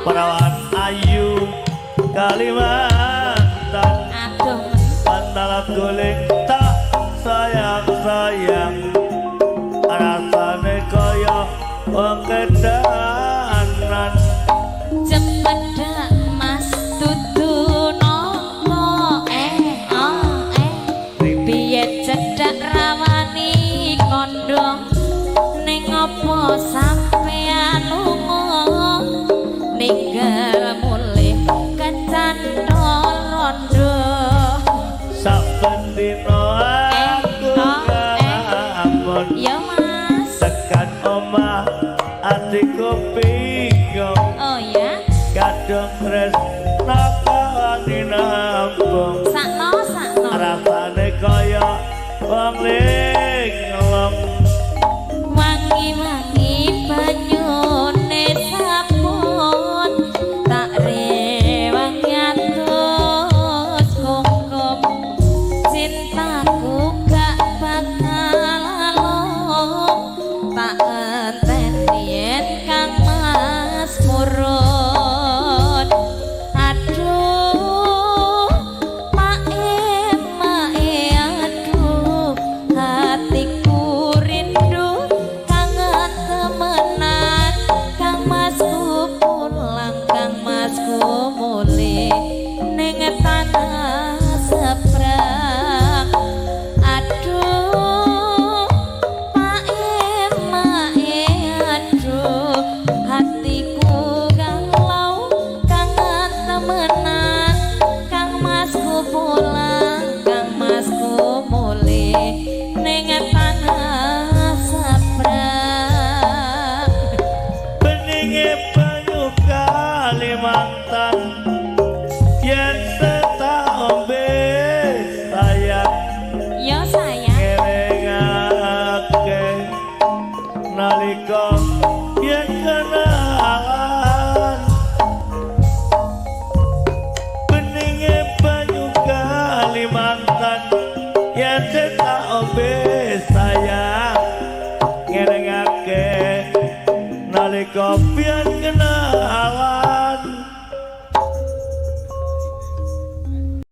Perawan ayu Kalimantan. Aduh Pantalat guling tak sayang-sayang, rasane kaya wong kedanan. Cempedak mas dudu nopo piye cedak rawani kondong ning apa sampean lunga ninggal mulih kecantol rondo Saben dina aku ngelamun ya mas tekan omah adikku bingung. oh ya Kadung tresno kawani nambung sakno rasane kaya wong linglung. wangi-wangi banyune sabun tak rewang nyatus kungkum cintaku gak bakal lalung tak enteni yen kang mas murun aduh mae aduh hatiku rindu kangen temenan kang masku pulang kang masku mulih ning tanah seberang aduh mae aduh hatiku galau kangen temenan kang masku pulang kang masku mulih ning tanah seberang Beninge banyu Kalimantan yen tak ombe sayang ya sayang ngelingake nalika yen kenangan. Beninge banyu Kalimantan yen